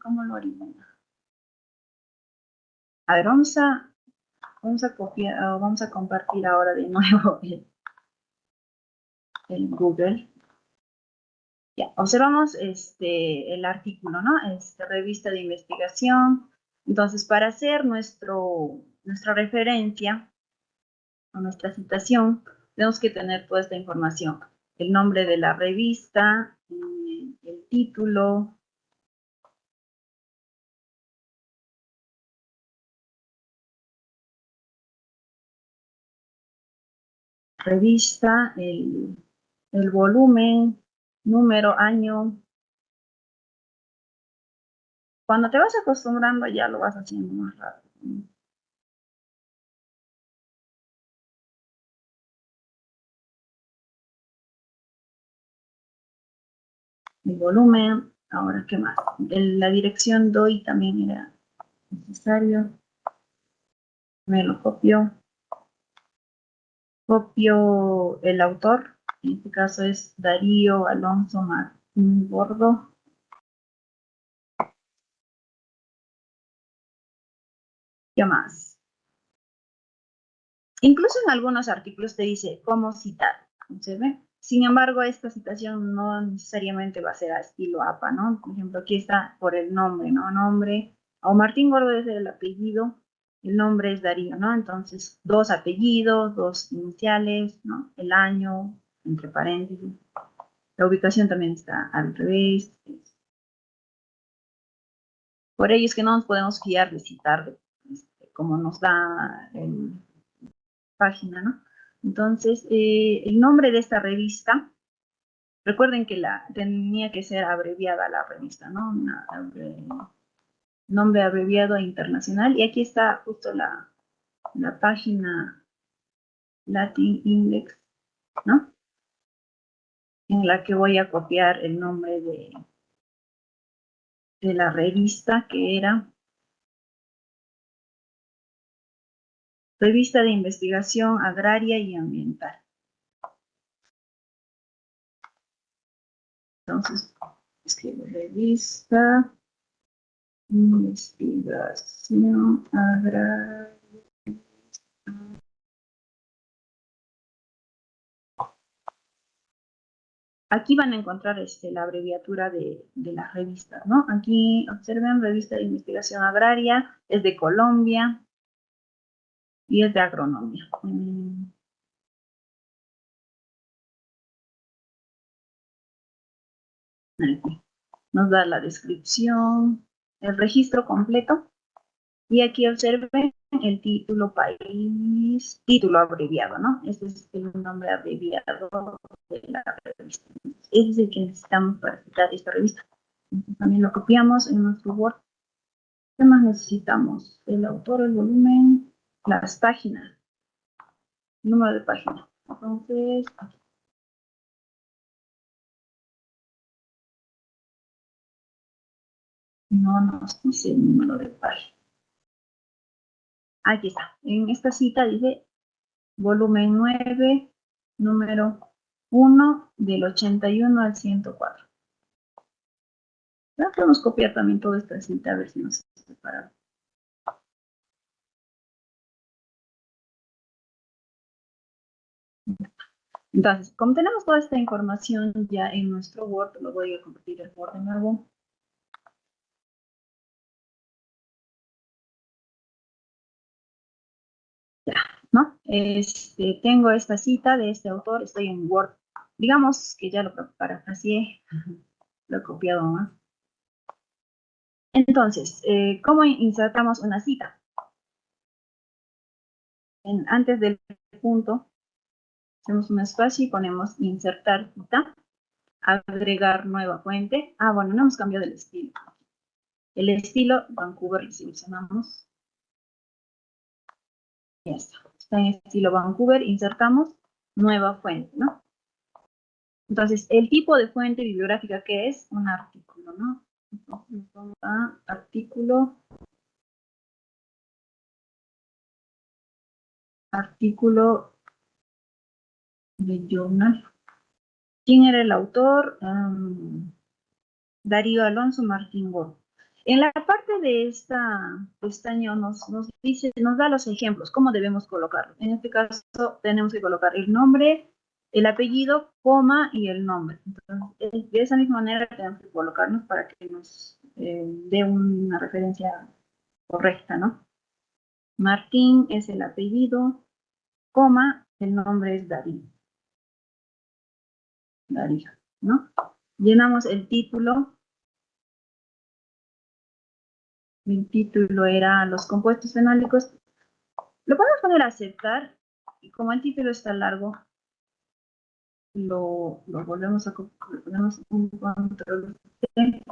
¿Cómo lo haría? A ver, vamos a copiar, vamos a compartir ahora de nuevo el Google. Ya, observamos el artículo, ¿no? Revista de investigación. Entonces, para hacer nuestra referencia o nuestra citación, tenemos que tener toda esta información. El nombre de la revista, el título, revista, el volumen, número, año. Cuando te vas acostumbrando ya lo vas haciendo más rápido. El volumen, ahora qué más. La dirección DOI también era necesario. Me lo copió. Copio el autor, en este caso es Darío Alonso Martín Bordo. ¿Qué más? Incluso en algunos artículos te dice cómo citar, ¿se ve? Sin embargo, esta citación no necesariamente va a ser a estilo APA, ¿no? Por ejemplo, aquí está por el nombre, ¿no? Nombre, o Martín Gordo es el apellido, el nombre es Darío, ¿no? Entonces, dos apellidos, dos iniciales, ¿no? El año, entre paréntesis. La ubicación también está al revés. Por ello es que no nos podemos fiar de citar como nos da el página, ¿no? Entonces, el nombre de esta revista, recuerden que tenía que ser abreviada la revista, ¿no? Nombre abreviado internacional. Y aquí está justo la página Latin Index, ¿no? En la que voy a copiar el nombre de la revista, que era Revista de Investigación Agraria y Ambiental. Entonces, escribo revista, investigación agraria. Aquí van a encontrar la abreviatura de las revistas, ¿no? Aquí observen, revista de investigación agraria, es de Colombia y es de agronomía. Aquí nos da la descripción, el registro completo. Y aquí observen el título país, título abreviado, ¿no? Este es el nombre abreviado de la revista. Ese es el que necesitamos para citar esta revista. Entonces, también lo copiamos en nuestro Word. ¿Qué más necesitamos? El autor, el volumen, las páginas, número de página. Entonces, no nos dice el número de página. Aquí está. En esta cita dice volumen 9, número 1, del 81 al 104. Ya podemos copiar también toda esta cita a ver si nos separa. Entonces, como tenemos toda esta información ya en nuestro Word, lo voy a compartir el Word de nuevo. Ya, ¿no? Tengo esta cita de este autor, estoy en Word. Digamos que ya lo parafraseé, lo he copiado más. Entonces, ¿cómo insertamos una cita? Antes del punto, hacemos un espacio y ponemos insertar cita, agregar nueva fuente. Ah, bueno, no hemos cambiado el estilo. El estilo Vancouver lo seleccionamos. Ya está. Está en estilo Vancouver, insertamos nueva fuente, ¿no? Entonces, el tipo de fuente bibliográfica que es un artículo, ¿no? Entonces, vamos a artículo de journal. ¿Quién era el autor? Darío Alonso Martín Gordo. En la parte de esta pestaña nos dice, nos da los ejemplos, cómo debemos colocarlo. En este caso tenemos que colocar el nombre, el apellido, coma y el nombre. Entonces, de esa misma manera tenemos que colocarnos para que nos dé una referencia correcta, ¿no? Martín es el apellido, coma, el nombre es Darío. Darío, ¿no? Llenamos el título. El título era los compuestos fenólicos. Lo podemos poner a aceptar y como el título está largo, lo volvemos a ponemos un control C,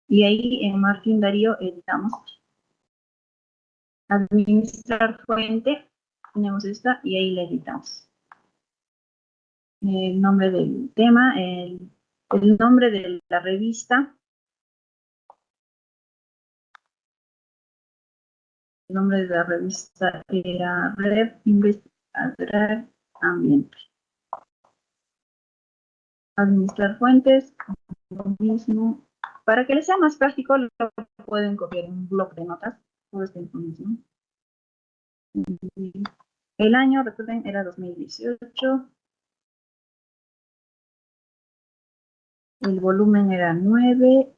y ahí en Martín Darío editamos. Administrar fuente, tenemos esta y ahí la editamos. El nombre del tema, el nombre de la revista. El nombre de la revista era Red Investigative Ambiente. Administrar fuentes, lo mismo. Para que les sea más práctico, lo pueden copiar en un bloc de notas, toda esta información. El año, recuerden, era 2018. El volumen era 9.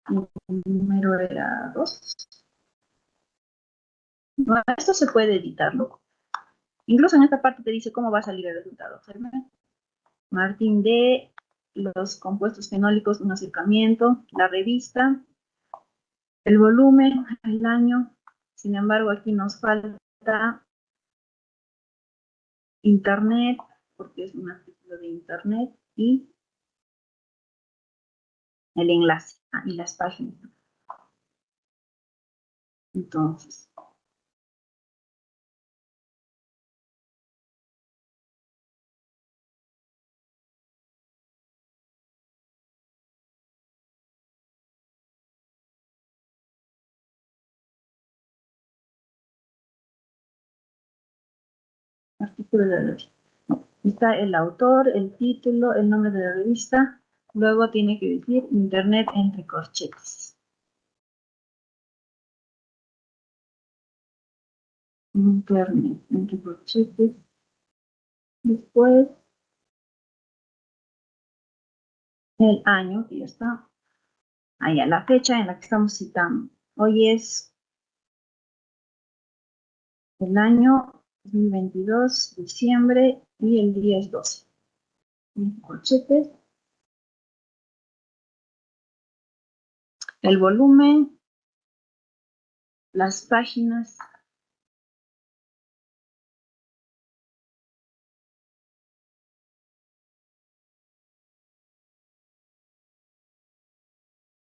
El número era 2. Bueno, esto se puede editarlo. Incluso en esta parte te dice cómo va a salir el resultado. ¿Observen? Martín D. Los compuestos fenólicos, un acercamiento. La revista. El volumen, el año. Sin embargo, aquí nos falta internet, porque es un artículo de internet, y el enlace, y las páginas. Entonces, artículo de la revista. Está el autor, el título, el nombre de la revista, luego tiene que decir internet entre corchetes. Internet entre corchetes. Después, el año, que ya está. Allá, la fecha en la que estamos citando. Hoy es el año 2022, diciembre, y el día es 12. Corchetes. El volumen, las páginas.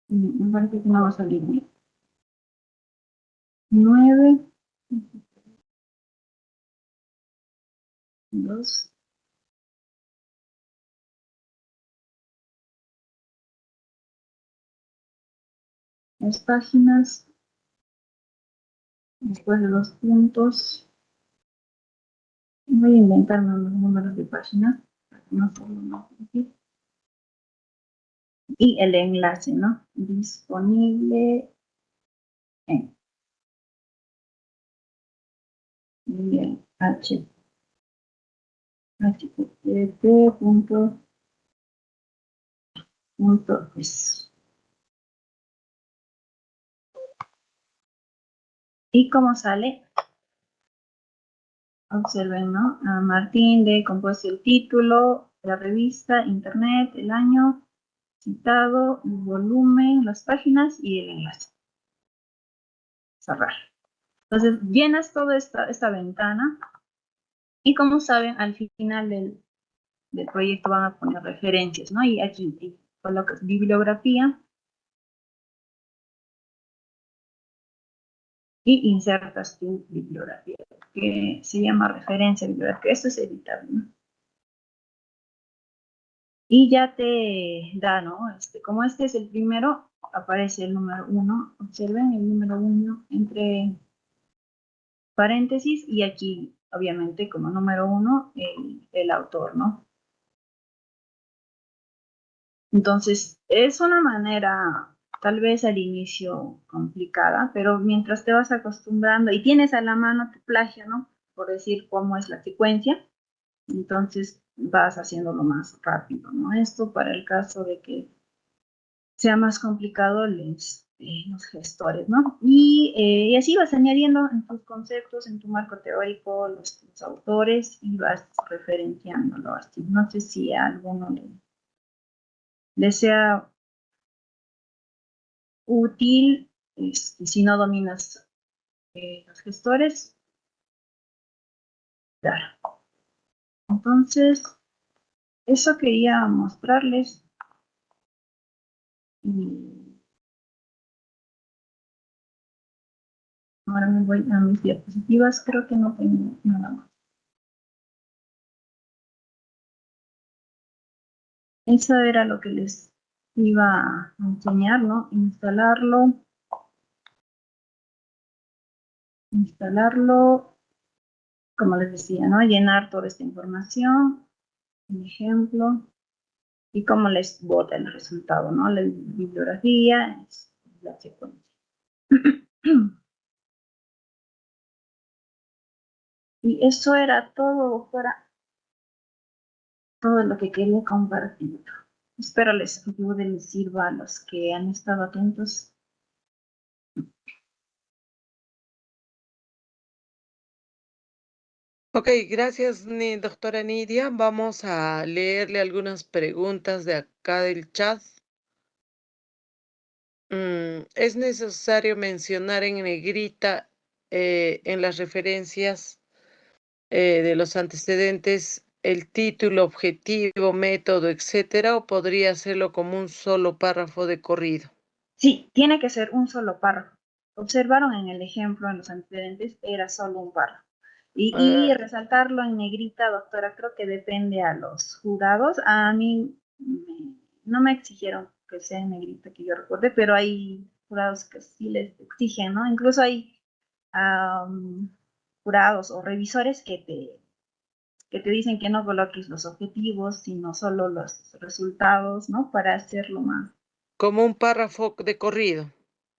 Me parece que no va a salir bien. 9. 2. Las páginas, después de los puntos. Voy a inventarme los números de páginas. No solo no. Y el enlace, ¿no? Disponible en el http://es. ¿Y cómo sale? Observen, ¿no? A Martín de compuesto el título, la revista, internet, el año, citado, el volumen, las páginas y el enlace. Cerrar. Entonces, llenas toda esta ventana y como saben, al final del proyecto van a poner referencias, ¿no? Y aquí colocas bibliografía y insertas tu bibliografía, que se llama referencia bibliográfica. Esto es editable, ¿no? Y ya te da, ¿no? Como este es el primero, aparece el número 1. Observen el número 1 entre paréntesis y aquí, obviamente, como número 1, el autor, ¿no? Entonces, es una manera, tal vez al inicio complicada, pero mientras te vas acostumbrando y tienes a la mano tu plagio, ¿no? Por decir cómo es la secuencia, entonces vas haciéndolo más rápido, ¿no? Esto para el caso de que sea más complicado los gestores, ¿no? Y así vas añadiendo en tus conceptos, en tu marco teórico, los autores y vas referenciándolo así. No sé si a alguno le sea útil, si no dominas los gestores, claro. Entonces, eso quería mostrarles. Y ahora me voy a mis diapositivas, creo que no tengo nada más. Eso era lo que les iba a enseñar, ¿no? Instalarlo, como les decía, ¿no? Llenar toda esta información, un ejemplo, y cómo les bota el resultado, ¿no? La bibliografía, la secuencia. Y eso era todo, doctora, todo lo que quería compartir. Espero les ayude, les sirva a los que han estado atentos. Ok, gracias, doctora Nidia. Vamos a leerle algunas preguntas de acá del chat. ¿Es necesario mencionar en negrita en las referencias de los antecedentes el título, objetivo, método, etcétera, o podría hacerlo como un solo párrafo de corrido? Sí, tiene que ser un solo párrafo. Observaron en el ejemplo, en los antecedentes, era solo un párrafo. Y Ah, resaltarlo en negrita, doctora, creo que depende a los jurados. A mí no me exigieron que sea en negrita, que yo recuerde, pero hay jurados que sí les exigen, ¿no? Incluso hay jurados o revisores que te dicen que no coloques los objetivos, sino solo los resultados, ¿no? Para hacerlo más. como un párrafo de corrido.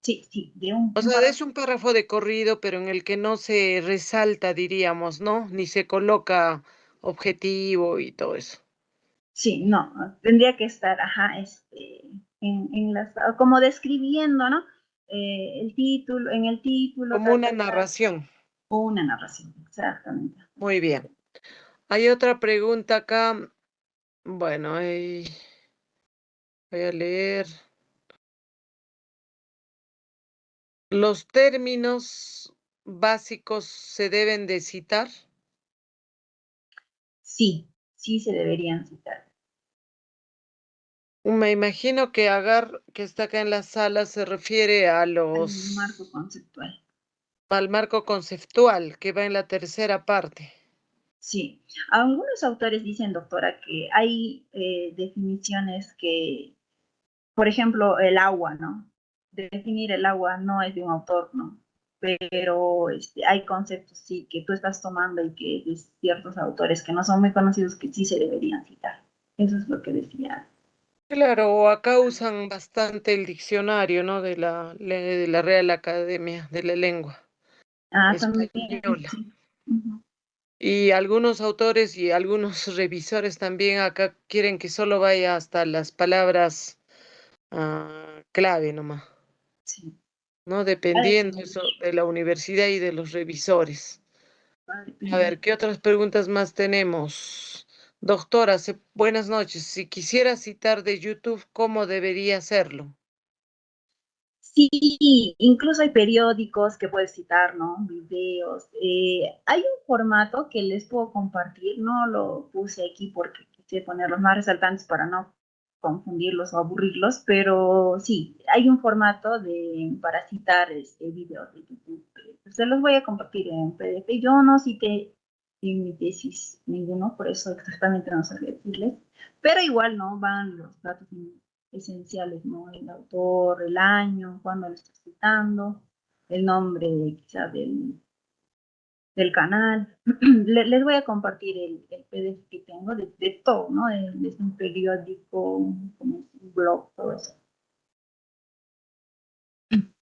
Sí, sí, de un, O un sea, párrafo. es un párrafo de corrido, pero en el que no se resalta, diríamos, ¿no? Ni se coloca objetivo y todo eso. Sí, no, tendría que estar, ajá, como describiendo, ¿no? El título, en el título, Como tal, una tal, tal, narración. o una narración, exactamente. Muy bien. Hay otra pregunta acá. Bueno, voy a leer. ¿Los términos básicos se deben de citar? Sí, sí se deberían citar. Me imagino que Agar, que está acá en la sala, se refiere a Al marco los, conceptual. al marco conceptual que va en la tercera parte. Sí, algunos autores dicen, doctora, que hay definiciones que, por ejemplo, el agua, ¿no? Definir el agua no es de un autor, ¿no? Pero hay conceptos, sí, que tú estás tomando y que de ciertos autores que no son muy conocidos que sí se deberían citar. Eso es lo que decía. Claro, acá usan bastante el diccionario, ¿no? De la Real Academia de la Lengua Ah, también, Española. sí. Ujú. Y algunos autores y algunos revisores también acá quieren que solo vaya hasta las palabras clave nomás, Sí, ¿no? va a Dependiendo depender, eso de la universidad y de los revisores. va a A depender. ver, ¿qué otras preguntas más tenemos? Doctora, buenas noches. Si quisiera citar de YouTube, ¿cómo debería hacerlo? Sí, incluso hay periódicos que puedes citar, ¿no? Videos. Hay un formato que les puedo compartir, no lo puse aquí porque quise ponerlos más resaltantes para no confundirlos o aburrirlos, pero sí, hay un formato para citar videos de YouTube. Se los voy a compartir en PDF. Yo no cité en mi tesis ninguno, por eso exactamente no sabía decirles, pero igual, ¿no? Van los datos esenciales, ¿no? El autor, el año, cuándo lo estás citando, el nombre quizá del canal. Les voy a compartir el PDF que tengo de todo, ¿no? Desde un periódico, como un blog, todo eso.